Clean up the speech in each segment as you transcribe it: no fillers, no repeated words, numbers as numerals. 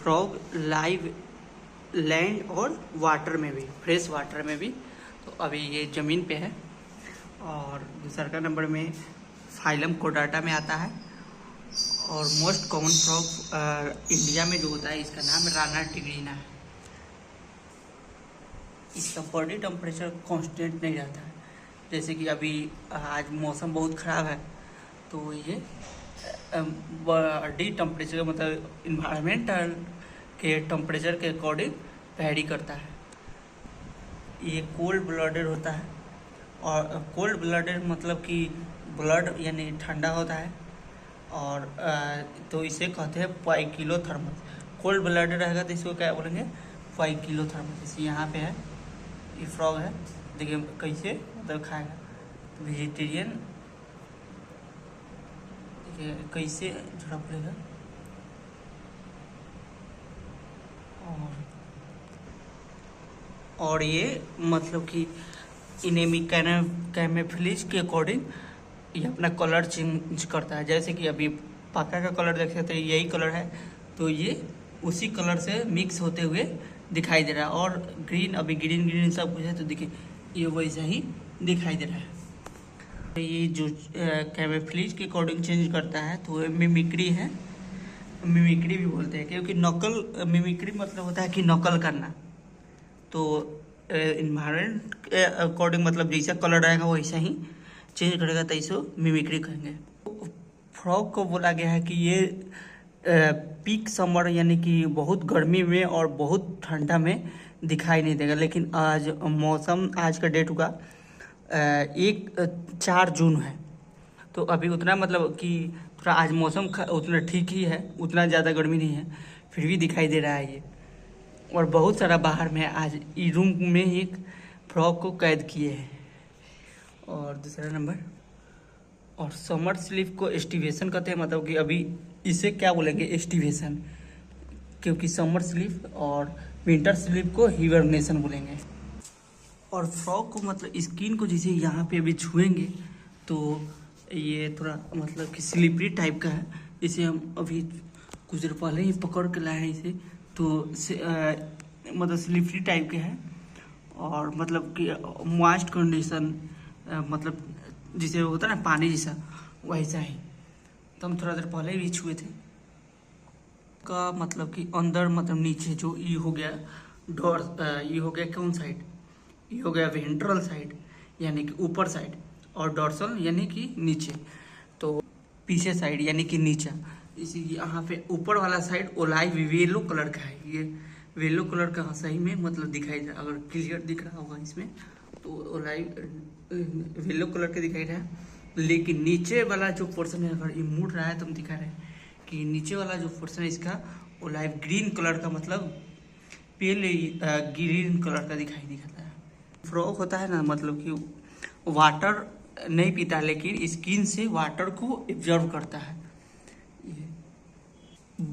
Frog live land और water में भी, फ्रेश वाटर में भी। तो अभी ये ज़मीन पे है। और दूसरा नंबर में फाइलम कोडाटा में आता है। और मोस्ट कॉमन फ्रॉग इंडिया में जो होता है इसका नाम राना टिग्रीना है। इसका बॉडी टेम्परेचर कांस्टेंट नहीं रहता है। जैसे कि अभी आज मौसम बहुत ख़राब है तो ये बॉडी टेम्परेचर मतलब इन्वायरमेंटल के टेम्परेचर के अकॉर्डिंग वैरी करता है। ये कोल्ड ब्लडेड होता है। और कोल्ड ब्लडेड मतलब कि ब्लड यानी ठंडा होता है। और तो इसे कहते हैं पाइकिलोथर्मस। कोल्ड ब्लडेड रहेगा तो इसको क्या बोलेंगे, पाइकिलोथर्मस। जैसे यहाँ पे है, ये फ्रॉग है, देखिए कैसे मतलब खाएगा। वेजिटेरियन देखिए कैसे झड़प लेगा। और ये मतलब कि इनेमिक कैमोफ्लेज के अकॉर्डिंग ये अपना कलर चेंज करता है। जैसे कि अभी पाका का कलर देख सकते हैं, यही कलर है तो ये उसी कलर से मिक्स होते हुए दिखाई दे रहा है। और ग्रीन, अभी ग्रीन ग्रीन सब कुछ है तो देखिए ये वैसा ही दिखाई दे रहा है। ये जो कैमोफ्लेज के अकॉर्डिंग चेंज करता है तो ये मिमिक्री है। मिमिक्री भी बोलते हैं क्योंकि नकल, मिमिक्री मतलब होता है कि नकल करना। तो इन्वायरमेंट के अकॉर्डिंग मतलब जैसा कलर रहेगा वैसा ही चेंज करेगा तो इसको मिमिक्री कहेंगे। फ्रॉग को बोला गया है कि ये पीक समर यानी कि बहुत गर्मी में और बहुत ठंडा में दिखाई नहीं देगा। लेकिन आज मौसम, आज का डेट होगा 4 जून है तो अभी उतना मतलब कि थोड़ा आज मौसम उतना ठीक ही है, उतना ज़्यादा गर्मी नहीं है, फिर भी दिखाई दे रहा है ये। और बहुत सारा बाहर में आज ई रूम में ही फ्रॉग को कैद किए हैं। और दूसरा नंबर, और समर स्लीप को एस्टिवेशन कहते हैं। मतलब कि अभी इसे क्या बोलेंगे, एस्टिवेशन, क्योंकि समर स्लीप और विंटर स्लीप को हिबरनेशन बोलेंगे। और फ्रॉग को मतलब स्किन को जैसे यहाँ पे अभी छुएंगे तो ये थोड़ा मतलब कि स्लिपरी टाइप का है। इसे हम अभी कुछ देर पहले ही पकड़ के लाए हैं इसे, तो मतलब स्लिपरी टाइप के है। और मतलब कि मॉइस्ट कंडीशन, मतलब जिसे होता है ना पानी जैसा, वैसा ही। तो हम थोड़ा देर पहले भी छुए थे का मतलब कि अंदर मतलब नीचे जो ई हो गया ये हो गया कौन साइड, ये हो गया वेंट्रल साइड यानी कि ऊपर साइड, और डॉर्सल यानी कि नीचे, तो पीछे साइड यानी कि नीचा। इसी यहाँ पे ऊपर वाला साइड ओलाइव येलो कलर का है। ये येलो कलर का सही में मतलब दिखाई दे रहा, अगर क्लियर दिख रहा होगा इसमें तो ओलाइव येलो कलर का दिखाई रहा है। लेकिन नीचे वाला जो पोर्शन है, अगर ये मुड़ रहा है तो हम दिखा रहे हैं कि नीचे वाला जो पोर्शन है इसका ओलाइव ग्रीन कलर का, मतलब पेल ग्रीन कलर का दिखाई दिखाता है। फ्रॉग होता है ना मतलब कि वाटर नहीं पीता लेकिन स्किन से वाटर को एब्जॉर्ब करता है।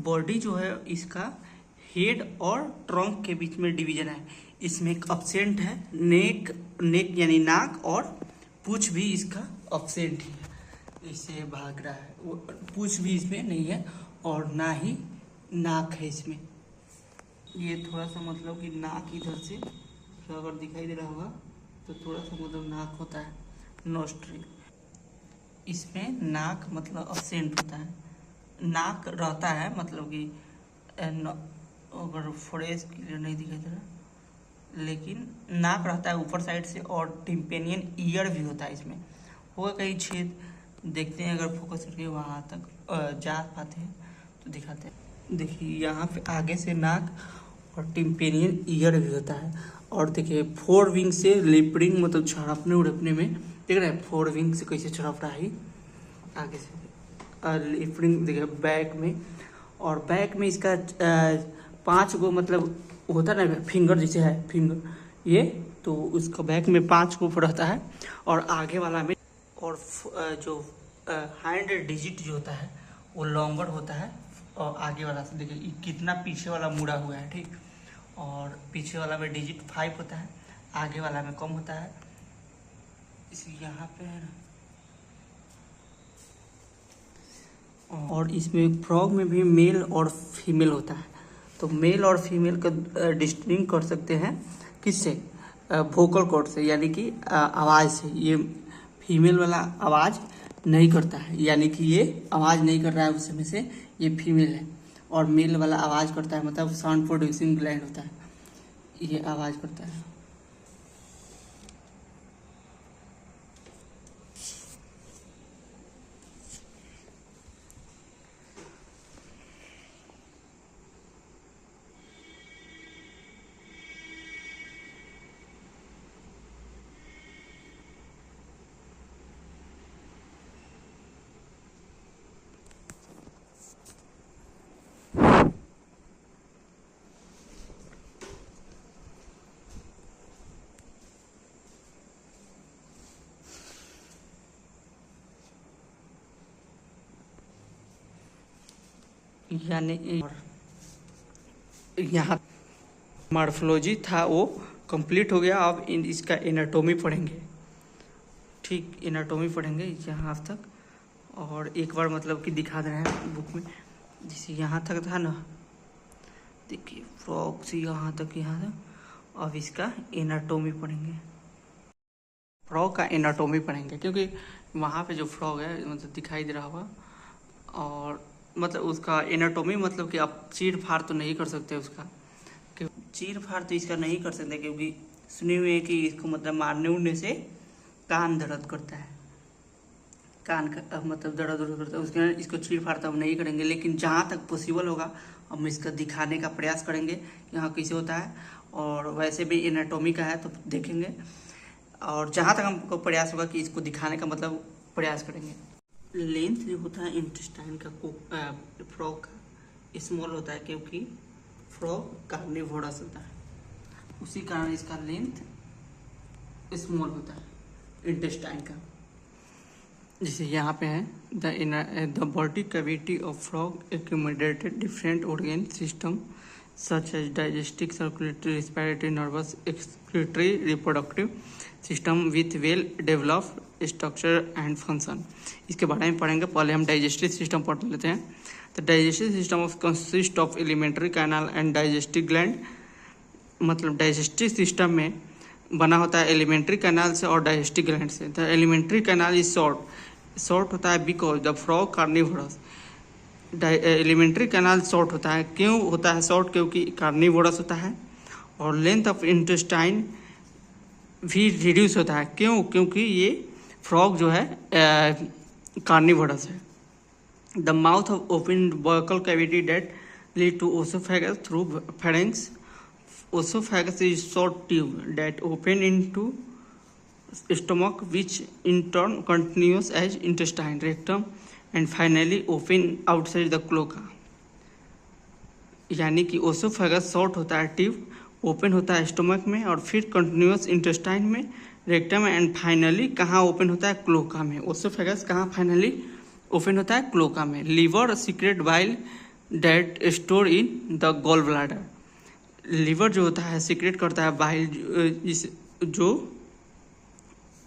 बॉडी जो है इसका हेड और ट्रंक के बीच में डिवीजन है। इसमें एक अब्सेंट है, नेक यानी नाक, और पूंछ भी इसका अब्सेंट ही है, इससे भाग रहा है। वो पूंछ भी इसमें नहीं है और ना ही नाक है इसमें। ये थोड़ा सा मतलब कि नाक इधर से अगर दिखाई दे रहा होगा तो थोड़ा सा मतलब नाक होता है, नोस्ट्रिल। इसमें नाक मतलब अब्सेंट होता है, नाक रहता है मतलब कि अगर फ्रेश क्लियर नहीं दिखाई दे रहा, लेकिन नाक रहता है ऊपर साइड से। और टिम्पेनियन ईयर भी होता है इसमें, होगा कई छेद देखते हैं, अगर फोकस करके वहाँ तक जा पाते हैं तो दिखाते हैं। देखिए यहाँ पे आगे से नाक और टिम्पेनियन ईयर भी होता है। और देखिए 4 विंग से लिपरिंग मतलब छड़पने उड़पने में देख रहे हैं, 4 विंग से कैसे छड़प रहा है आगे से। लिपरिंग देखिए बैक में, और बैक में इसका 5 गो मतलब होता है ना फिंगर, जैसे है फिंगर ये, तो उसका बैक में 5 गो रहता है। और आगे वाला में, और जो हैंड डिजिट जो होता है वो लॉन्गर होता है। और आगे वाला से देखिए कितना पीछे वाला मुड़ा हुआ है, ठीक। और पीछे वाला में डिजिट 5 होता है, आगे वाला में कम होता है, इसलिए यहाँ पे है ना। और इसमें फ्रॉग में भी मेल और फीमेल होता है। तो मेल और फीमेल का डिस्टिंग कर सकते हैं किससे, वोकल कॉर्ड से, यानी कि आवाज़ से। ये फीमेल वाला आवाज़ नहीं करता है, यानी कि ये आवाज़ नहीं कर रहा है उस समय से, ये फीमेल है। और मेल वाला आवाज़ करता है, मतलब साउंड प्रोड्यूसिंग ग्लैंड होता है, ये आवाज़ करता है। यानी यहाँ मॉर्फोलॉजी था वो कंप्लीट हो गया। अब इसका एनाटॉमी पढ़ेंगे, ठीक, एनाटॉमी पढ़ेंगे यहाँ तक। और एक बार मतलब कि दिखा दे रहे हैं बुक में, जैसे यहाँ तक था ना, देखिए फ्रॉग से यहाँ तक, यहाँ तक। अब इसका एनाटॉमी पढ़ेंगे, फ्रॉग का एनाटॉमी पढ़ेंगे, क्योंकि वहाँ पे जो फ्रॉग है मतलब दिखाई दे रहा होगा। और मतलब उसका एनाटॉमी मतलब कि आप चीर फाड़ तो नहीं कर सकते उसका, क्योंकि चीर फाड़ तो इसका नहीं कर सकते, क्योंकि सुने हुए कि इसको मतलब मारने उड़ने से कान दर्द करता है, कान का मतलब दर्द करता है, उसके इसको चीर फाड़ तो हम नहीं करेंगे। लेकिन जहाँ तक पॉसिबल होगा हम इसका दिखाने का प्रयास करेंगे कि हाँ कैसे होता है। और वैसे भी एनाटॉमी का है तो देखेंगे, और जहाँ तक हमको प्रयास होगा कि इसको दिखाने का मतलब प्रयास करेंगे। लेंथ जो होता है इंटेस्टाइन का फ्रॉग का स्मॉल होता है, क्योंकि फ्रॉग कार्निवोरस होता है, उसी कारण इसका लेंथ स्मॉल होता है इंटेस्टाइन का। जैसे यहाँ पे है the body cavity of frog accumulated different organ system such as digestive, circulatory, respiratory, nervous, excretory, reproductive system with well developed structure and function. इसके बारे में पढ़ेंगे। पहले हम डाइजेस्टिव सिस्टम पढ़ लेते हैं। तो digestive system of consist of alimentary canal and digestive gland, मतलब डाइजेस्टिव सिस्टम में बना होता है एलिमेंट्री कैनाल से और डाइजेस्टिव ग्लैंड से। The alimentary canal is short होता है because the frog carnivorous. Alimentary canal short होता है, क्यों होता है शॉर्ट, क्योंकि कार्निवोरस होता है। और लेंथ ऑफ इंटेस्टाइन भी रिड्यूस होता है, क्यों, क्योंकि ये फ्रॉग जो है कार्निवोरस है। The mouth of open vocal cavity that lead to oesophagus through pharynx. Oesophagus is short tube that open into stomach, which in turn continues as intestine, rectum, and finally open outside the cloaca. यानी कि oesophagus short होता है tube, open होता है stomach में, और फिर continuous intestine में, रेक्टम में, एंड फाइनली कहाँ ओपन होता है, क्लोका में। ओसोफेगस कहाँ फाइनली ओपन होता है, क्लोका में। Liver secrete bile that store in the gall bladder. Liver जो होता है सीक्रेट करता है बाइल, जो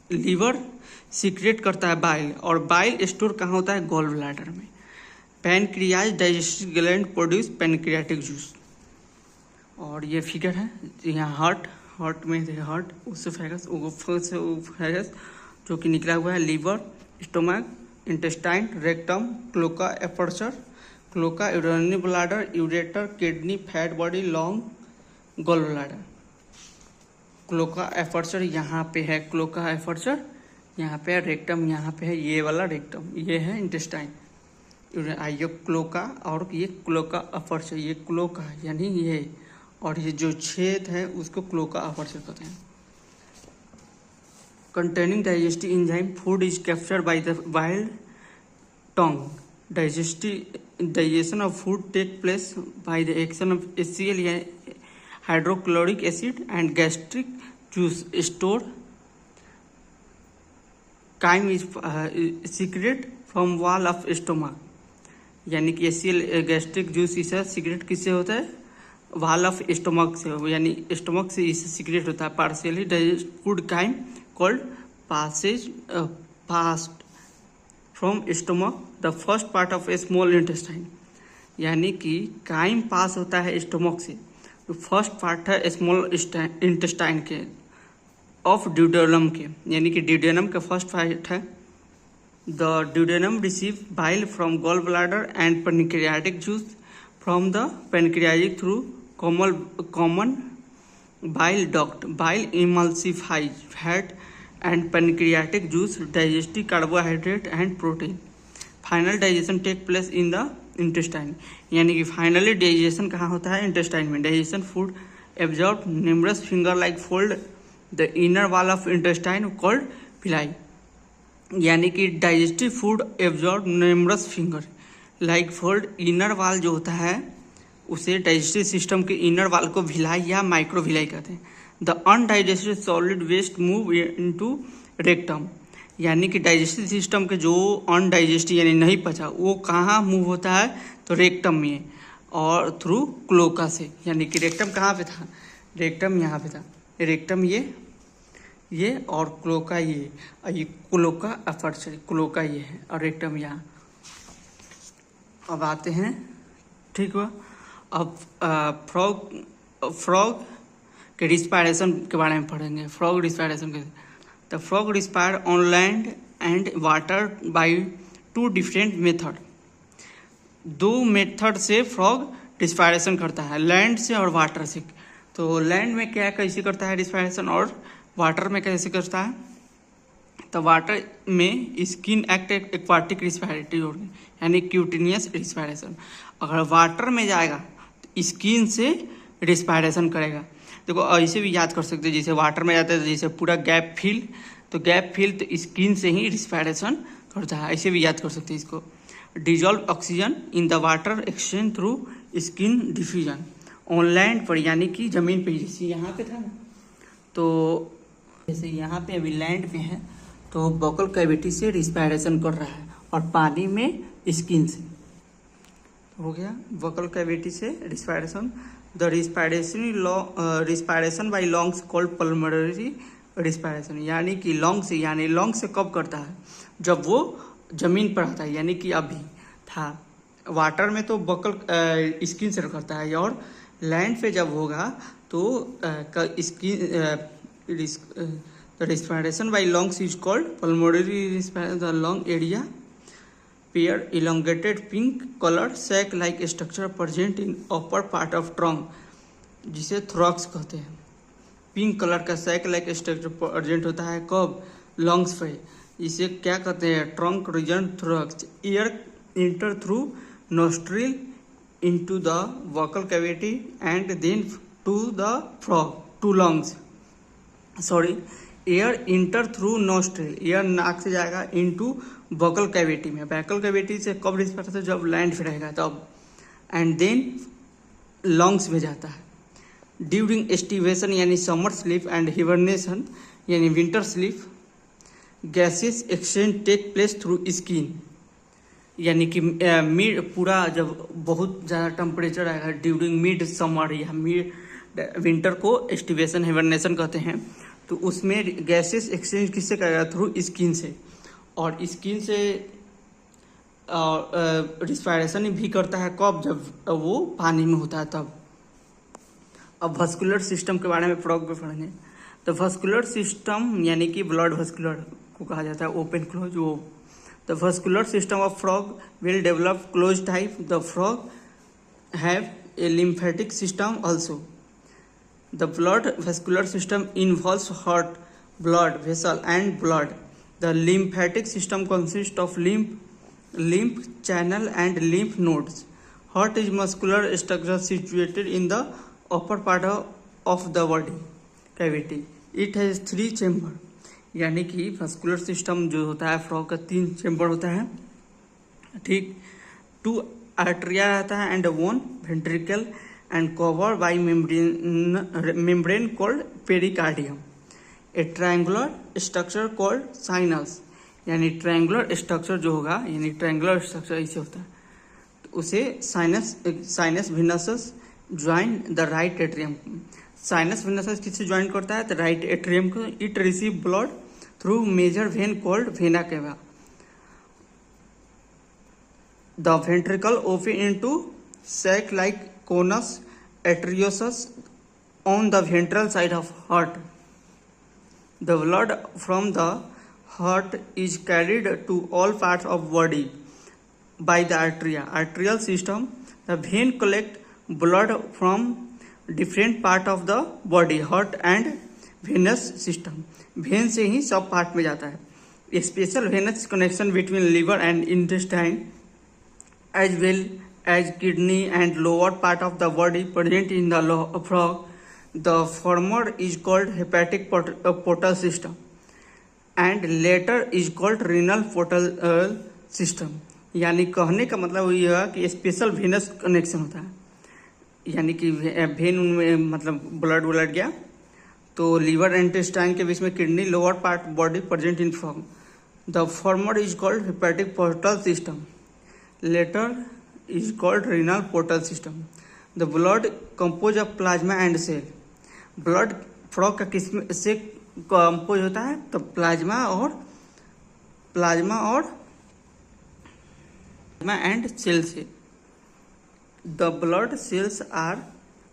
लीवर सीक्रेट करता है बाइल, और बाइल स्टोर कहाँ होता है, गॉल ब्लैडर में। Pancreas digestive gland produce pancreatic juice. और ये फिगर है यहाँ हार्ट में, हार्ट ओसोफेगस जो कि निकला हुआ है, liver, stomach, intestine, rectum, cloaca aperture, cloaca, urinary bladder, ureter, kidney, fat body, lung, gall bladder. Cloaca aperture यहाँ पे है, क्लोका एपर्चर यहाँ पे है, रेक्टम यहाँ पे है, ये वाला रेक्टम, ये है इंटेस्टाइन, ये क्लोका, और ये क्लोका एपर्चर, ये क्लोका यानी ये, और ये जो छेद है उसको क्लोका एपर्चर कहते हैं। Containing digestive enzyme, food is captured by the wild tongue. Digestion of food take place by the action of HCl, hydrochloric acid, and gastric juice. Store chyme is secreted from wall of stomach. यानी कि HCl gastric juice इसे secret किससे होता है, wall of stomach से, यानी stomach से इसे सीक्रेट होता है। Partially digest food chyme called passed from stomach, the first part of a small intestine. यानी कि काइम पास होता है स्टोमक से। तो फर्स्ट पार्ट है स्मॉल इंटेस्टाइन के ऑफ ड्यूडेनम के, यानी कि ड्यूडेनम का फर्स्ट पार्ट है। The duodenum receive bile from gall bladder and pancreatic juice from the pancreatic through common bile duct. Bile emulsifies fat and pancreatic juice digest carbohydrate and protein. Final digestion take place in the intestine. यानी कि finally digestion कहाँ होता है? Intestine में। Digestion food absorb numerous finger like fold the inner wall of intestine called villi. यानी कि digestive food absorb numerous finger like fold inner वाल जो होता है उसे डाइजेस्टिव सिस्टम के इनर वाल को भिलाई या माइक्रोविलाई कहते हैं। The undigested solid waste move into rectum, यानी कि डाइजेस्टिव सिस्टम के जो अनडाइजेस्टिव यानी नहीं पचा वो कहाँ मूव होता है? तो रेक्टम में, और थ्रू क्लोका से। यानी कि रेक्टम कहाँ पे था? रेक्टम यहाँ पे था। रेक्टम ये और क्लोका ये, और ये क्लोका अपर्चर, क्लोका ये है और रेक्टम यहाँ। अब आते हैं, ठीक हुआ। अब फ्रॉग के रिस्पायरेशन के बारे में पढ़ेंगे। फ्रॉग रिस्पायरेशन के, the frog respire on land and water bye 2 different method. 2 method से फ्रॉग रिस्पायरेशन करता है, लैंड से और वाटर से। तो लैंड में क्या कैसे करता है रिस्पायरेशन, और वाटर में कैसे करता है? तो वाटर में स्किन एक्ट एक्वाटिक रिस्पायरेटरी होगी, यानी क्यूटिनियस रिस्पायरेशन। अगर वाटर में जाएगा तो स्किन से रिस्पायरेशन करेगा। देखो ऐसे भी याद कर सकते हैं, जैसे वाटर में जाता है तो जैसे पूरा गैप फिल, तो गैप फिल तो स्किन से ही रिस्पायरेशन करता है, ऐसे भी याद कर सकते हैं इसको। Dissolve oxygen in the water exchange through skin diffusion on land पर, यानी कि जमीन पे, जैसे यहाँ पे था ना, तो जैसे यहाँ पे अभी लैंड पे है तो बकल कैविटी से रिस्पायरेशन कर रहा है, और पानी में स्किन से। हो गया बकल कैविटी से respiration. The respiration by lungs called pulmonary respiration, यानी कि लंग्स, यानी लंग्स से कब करता है? जब वो जमीन पर आता है, यानी कि अभी था। वाटर में तो बकल स्किन से करता है, और लैंड पे जब होगा तो skin respiration by lungs is called pulmonary respiration. The lung area pair elongated pink color sac like structure present in upper part of trunk, जिसे थ्रॉक्स कहते हैं। पिंक कलर का सैक लाइक स्ट्रक्चर प्रेजेंट होता है कब? Lungs पे। इसे क्या कहते हैं? Trunk region thorax. Air enter through nostril into the vocal cavity and then to the frog to lungs. Sorry, air enter through nostril, air नाक से जाएगा इनटू बकल कैविटी में। बकल कैविटी से कब रिस्पायरेशन? जब लैंड पे रहेगा तब, एंड देन लंग्स में जाता है। ड्यूरिंग एस्टिवेशन यानी समर स्लीप एंड हिबरनेशन यानी winter sleep, gases exchange take place through skin, यानी कि मिड पूरा जब बहुत ज़्यादा टेम्परेचर आएगा ड्यूरिंग मिड समर या मिड विंटर को एस्टिवेशन हिबरनेशन कहते हैं, तो उसमें गैसेस एक्सचेंज किससे करेगा? थ्रू स्किन से। और स्किन से रिस्पायरेशन भी करता है कब? जब वो पानी में होता है तब। अब वस्कुलर सिस्टम के बारे में फ्रॉग में पढ़ेंगे। तो वस्कुलर सिस्टम यानी कि ब्लड वस्कुलर को कहा जाता है, ओपन क्लोज वो। The vascular system of frog will develop close type. The frog have a lymphatic system also. The blood vascular system involves heart, blood vessel and blood. The lymphatic system consists of lymph channel and lymph nodes. Heart is muscular structure situated in the upper part of the body cavity. It has 3 chamber. यानी कि vascular system जो होता है frog का 3 chamber होता है, ठीक। 2 आर्टरिया रहता है and 1 ventricle and covered by membrane called pericardium. A triangular structure called sinus, यानी ट्रायंगुलर स्ट्रक्चर जो होगा, यानी ट्रायंगुलर स्ट्रक्चर ऐसे होता है, तो उसे sinus venosus join the right atrium. Sinus venosus किससे ज्वाइन करता है? तो राइट एट्रियम को। It receive blood through major vein called vena cava. The ventricle open into sac-like conus arteriosus on the ventral side of heart. The blood from the heart is carried to all parts of body by the arterial system. The vein collect blood from different part of the body, heart and venous system. vein से ही सब part में जाता है. Special venous connection between liver and intestine as well as kidney and lower part of the body present in the frog. The former is called hepatic portal system and later is called renal portal system. यानी कहने का मतलब ये है कि special Venus connection होता है, यानी कि वेन उनमें मतलब ब्लड गया तो लीवर एंड इंटेस्टाइन के बीच में kidney lower part body present in frog. The former is called hepatic portal system, latter is called renal portal system. The blood compose of plasma and cell. Blood frog का किस से compose होता है? तो plasma and cell से. The blood cells are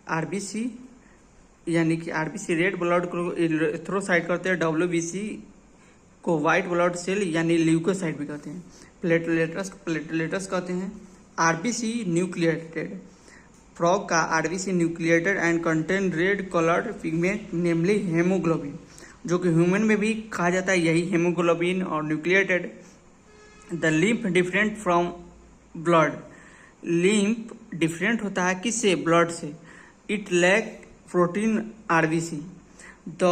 RBC, यानी कि RBC red blood को एरिथ्रोसाइट करते हैं, डब्ल्यूबीसी को वाइट ब्लड सेल यानी ल्यूकोसाइट भी कहते हैं, प्लेटलेटस कहते हैं. RBC nucleated. फ्रॉग का RBC nucleated and contain red coloured pigment namely haemoglobin, जो कि ह्यूमन में भी कहा जाता है यही हेमोग्लोबिन और nucleated. The lymph different from blood. Lymph different होता है किससे? ब्लड से. It lack protein RBC. The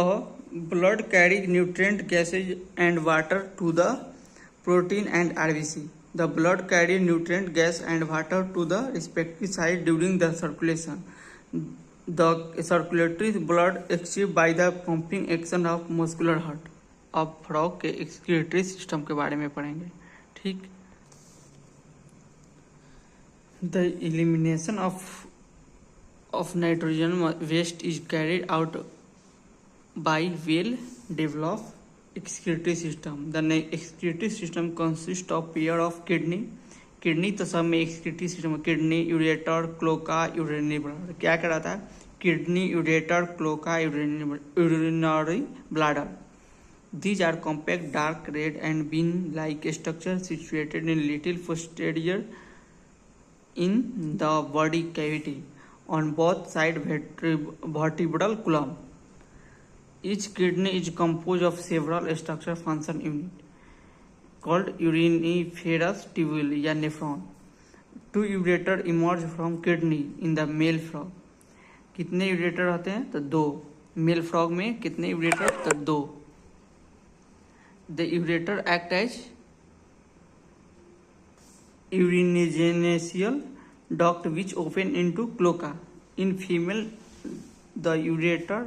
blood carry nutrient gases and water to the protein and RBC. The blood carry nutrient gas and water to the respective side during the circulation. The circulatory blood exchange by the pumping action of muscular heart. अब frog के excretory system के बारे में पढ़ेंगे. ठीक. The elimination of nitrogen waste is carried out by well-developed excretory system. The excretory system consists of pair of kidney तो सब में excretory system kidney, ureter, cloaca, urinary bladder. क्या कहलाता है? Kidney, ureter, cloaca, urinary bladder. These are compact, dark red and bean-like structures situated in little posterior in the body cavity on both side vertebral column. Each kidney is composed of several structure function unit called uriniferous tubule या nephron. Two ureter emerge from kidney in the male frog. कितने ureter होते हैं? तो 2. Mail frog में कितने ureter? तो 2. The ureter act as urinogenesis duct which open into cloaca. In female, the ureter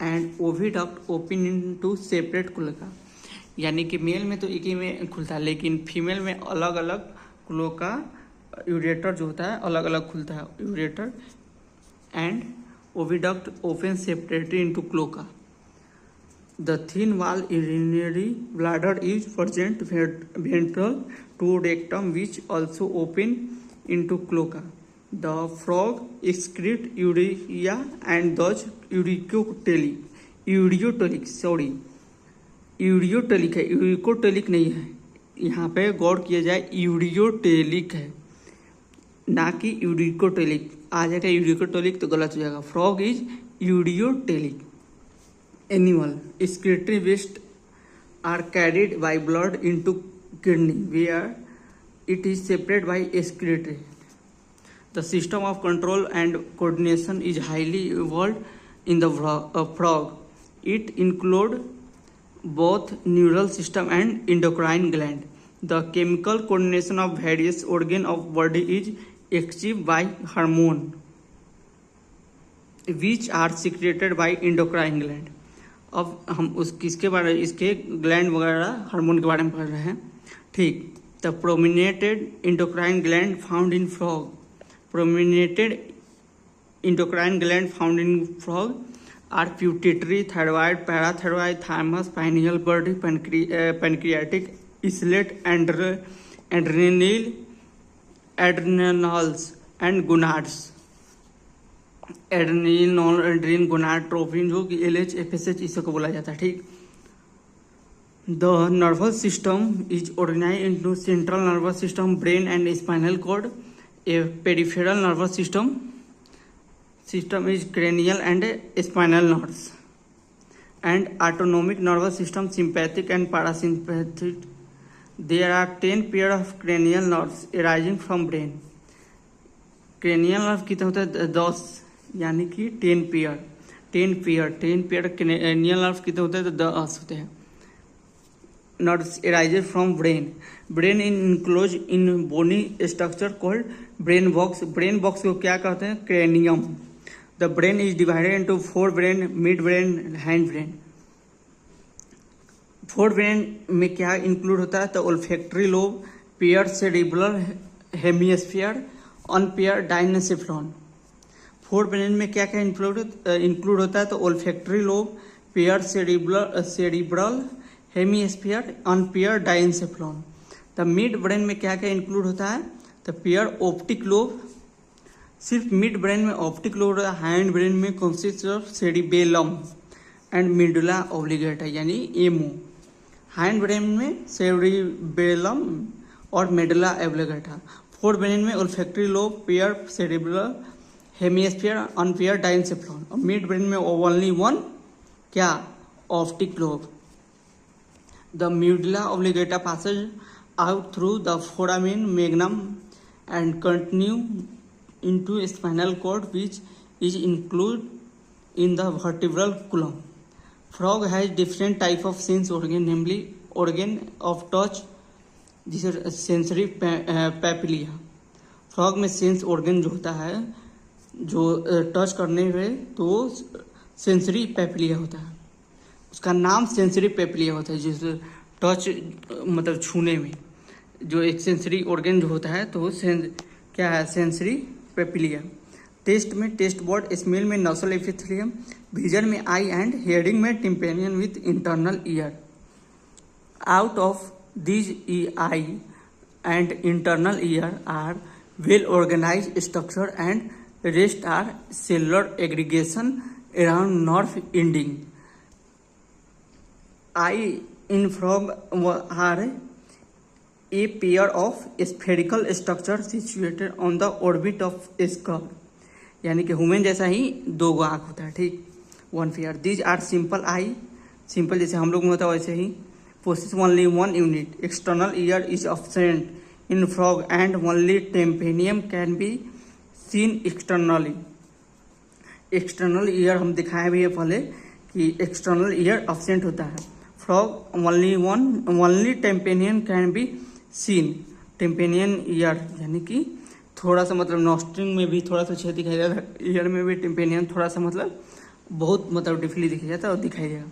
and oviduct open into separate cloaca. यानी कि mail में तो एक ही में खुलता है, लेकिन फीमेल में अलग अलग क्लोका यूरेटर जो होता है अलग अलग खुलता है. Ureter and oviduct open separately into cloaca. The thin wall urinary bladder is present ventral to rectum which also open into cloaca. The frog excrete urea and thus ureotelic. Ureotelic है, uricotelic नहीं है. यहाँ पे गौर किया जाए, ureotelic है ना कि यूरिकोटेलिक. आ जाएगा यूरिकोटेलिक तो गलत हो जाएगा. Frog is ureotelic. Animal excretory waste are carried by blood into kidney where it is separated by excretory. The system of control and coordination is highly evolved in the frog. It includes both neural system and endocrine gland. The chemical coordination of various organs of body is achieved by hormone which are secreted by endocrine gland. अब हम इसके gland वगैरह hormone के बारे में पढ़ रहे हैं. ठीक. The prominent endocrine gland found in frog. Prominent endocrine gland found in frog are pituitary, thyroid, parathyroid, thymus, pineal body, pancreatic, islet, adrenals, and gonads, adrenaline, non adrenaline, gonadotropin, जो कि LH, FSH इसे को बोला जाता है। ठीक, the nervous system is organise into central nervous system, brain and spinal cord. A peripheral nervous system is cranial and spinal nerves, and autonomic nervous system sympathetic and parasympathetic. There are 10 pair of cranial nerves arising from brain. cranial nerve कितना होता है 10, यानी कि 10 pair cranial nerve कितने होते हैं तो 10 होते हैं। nerves arises from brain enclosed in bony structure called brain box को क्या कहते हैं cranium. The brain is divided into forebrain, midbrain, hindbrain. Forebrain में क्या इंक्लूड होता है तो olfactory lobe, pair cerebral hemisphere, unpair diencephalon. Forebrain में क्या क्या इंक्लूड होता है तो olfactory lobe, pair cerebral hemisphere, unpair diencephalon. The mid brain में क्या क्या इंक्लूड होता है तो पेयर ऑप्टिक लोब, सिर्फ मिड ब्रेन में ऑप्टिक लोब होता है। हैंड ब्रेन में consist of cerebellum and medulla oblongata यानी एमो। हैंड ब्रेन में सेरिबेलम और मेडुला ऑब्लिगेटा। फोर ब्रेन में olfactory lobe, pair cerebral hemisphere, unpair diencephalon. और मिड ब्रेन में ओनली वन क्या optic lobe. The medulla oblongata passes out through the foramen magnum and continue into spinal cord which is included in the vertebral column. Frog has different type of sense organ, namely organ of touch, जिसे sensory papilla. Frog में sense organ जो होता है जो touch करने में तो sensory पेपिलिया होता है, उसका नाम सेंसरी पेपिलिया होता है। जिस टच मतलब छूने में जो एक सेंसरी ऑर्गन जो होता है तो क्या है सेंसरी पेपिलिया। टेस्ट में टेस्ट बर्ड, स्मेल में नसल एपिथेलियम, विजन में आई एंड हियरिंग में tympanum with internal ear. Out of this eye and internal ear are well organised structure and rest are cellular aggregation around nerve ending. Eye in frog are a pair of spherical structure situated on the orbit of skull, यानी कि human जैसा ही दो आँख होता है। ठीक, one pair. These are simple eye, simple जैसे हम लोग में होता है वैसे ही। Possess only one unit, external ear is absent in frog and only tympanium can be seen externally. External ear हम दिखाए भी है पहले कि एक्सटर्नल ईयर absent होता है। Frog only tympanium can be seen. Tympanum ear यानी कि थोड़ा सा मतलब नॉस्ट्रिंग में भी थोड़ा सा छेद दिखाई देता है, ईयर में भी टिम्पेनियन थोड़ा सा मतलब बहुत मतलब डिफली दिखाई जाता है और दिखाई देगा।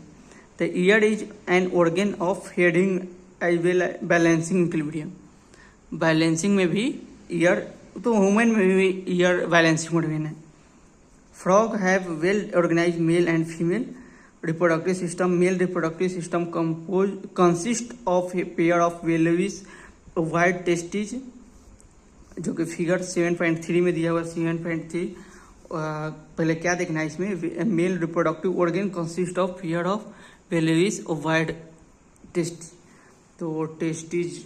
The ear is an organ of hearing as well balancing equilibrium. Balancing में भी ईयर, तो ह्यूमन में भी ईयर बैलेंसिंग ऑर्गन है। Frog have well organise male and female reproductive system. Male reproductive system consist of a pair of yellowish ovoid testes, जो कि figure 7.3 में दिया हुआ 7.3। पहले क्या देखना है इसमें, male reproductive organ consist of pair of yellowish ovoid testes. तो टेस्टिज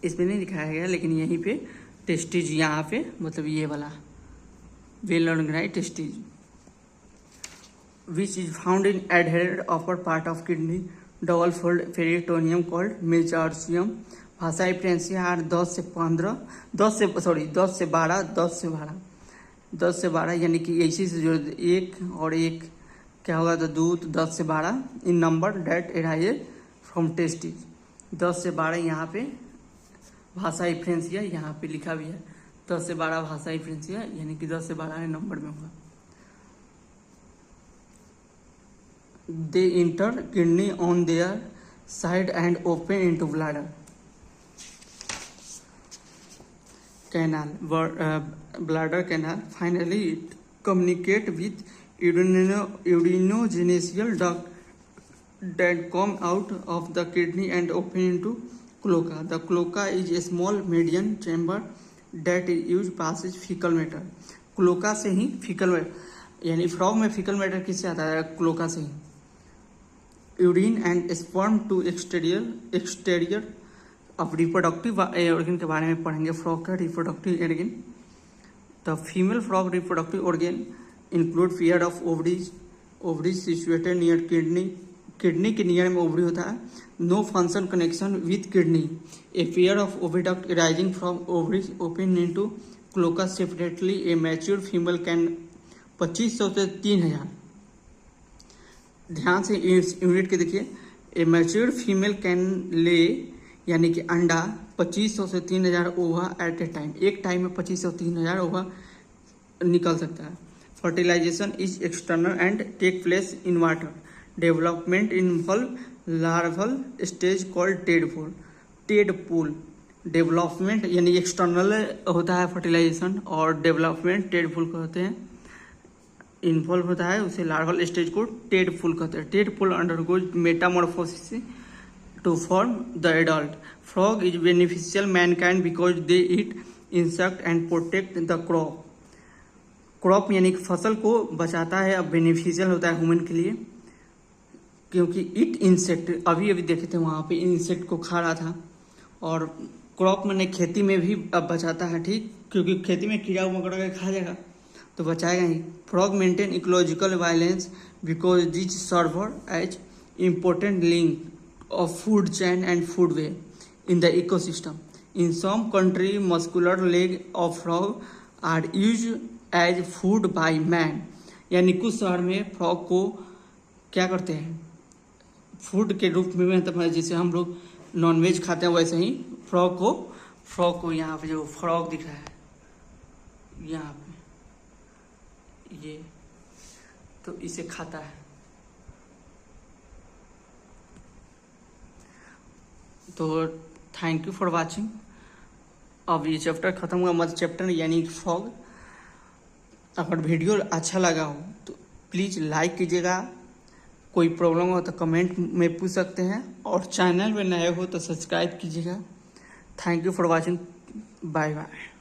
इसमें नहीं दिखाया गया लेकिन यहीं पे टेस्टिज, यहाँ पे मतलब ये वाला well organised testes which is found in adherent upper part of kidney, double fold peritoneum called mesorchium. भाषा फ्रेंसिया आर 10 से 12 यानी कि इसी से जो एक और एक क्या होगा तो दूध 10 से 12 in number that arise from testes. 10 से 12 यहाँ पे भाषा फ्रेंसिया यहाँ पे लिखा भी है 10 से 12 भाषा फ्रेंसिया यानी कि 10 से 12 नंबर में होगा। They enter kidney on their side and open into bladder canal, bladder canal. Finally, it communicate with urinogenesis duct that come out of the kidney and open into cloaca. The cloaca is a small median chamber that is use passes faecal matter. Cloaca से ही faecal matter, यानी frog में faecal matter किससे आता है? Cloaca से ही। Urine and sperm to exterior अब रिप्रोडक्टिव ऑर्गन के बारे में पढ़ेंगे। फ्रॉग का reproductive organ. The female frog reproductive organ include pair of ovaries situated near kidney के नियर में ओवरी होता है। No function connection with kidney. A pair of oviduct rising from ovaries open into cloaca separately. A mature female can 2500 से 3000, ध्यान से unit के देखिए। ए mature female can ले, यानी कि अंडा 2500 से 3000 ओवा एट ए टाइम। एक टाइम में 2500 से 3000 ओवा निकल सकता है। Fertilisation is external and take place in water. Development involve larval stage called tadpole. Development यानी एक्सटर्नल होता है फर्टिलाइजेशन, और डेवलपमेंट टेडपूल कहते हैं, इन्वॉल्व होता है, उसे लार्वल स्टेज को टेडपूल कहते हैं। Tadpole undergoes metamorphosis to form the adult. Frog is beneficial mankind because they eat insect and protect the crop. Crop यानी कि फसल को बचाता है, अब बेनिफिशियल होता है ह्यूमन के लिए, क्योंकि इट इंसेक्ट, अभी देखे थे वहाँ पे इंसेक्ट को खा रहा था। और क्रॉप मैंने खेती में भी अब बचाता है, ठीक, क्योंकि खेती में कीड़ा मकोड़ा के खा जाएगा तो बचाएगा ही। Frog maintain ecological balance because this serve as important link of food chain and food web in the ecosystem. In some country, muscular leg of frog are used as food by man. यानी कुछ शहर में frog को क्या करते हैं? Food के रूप में, मतलब जैसे हम लोग नॉनवेज खाते हैं वैसे ही फ्रॉग को यहाँ पे जो फ्रॉग दिख रहा है यहाँ पे, ये तो इसे खाता है। तो थैंक यू फॉर वाचिंग। अब ये चैप्टर खत्म हुआ, मत चैप्टर यानी फ्रॉग। अगर वीडियो अच्छा लगा हो तो प्लीज़ लाइक कीजिएगा। कोई प्रॉब्लम हो तो कमेंट में पूछ सकते हैं, और चैनल में नए हो तो सब्सक्राइब कीजिएगा। Thank you for watching. Bye bye.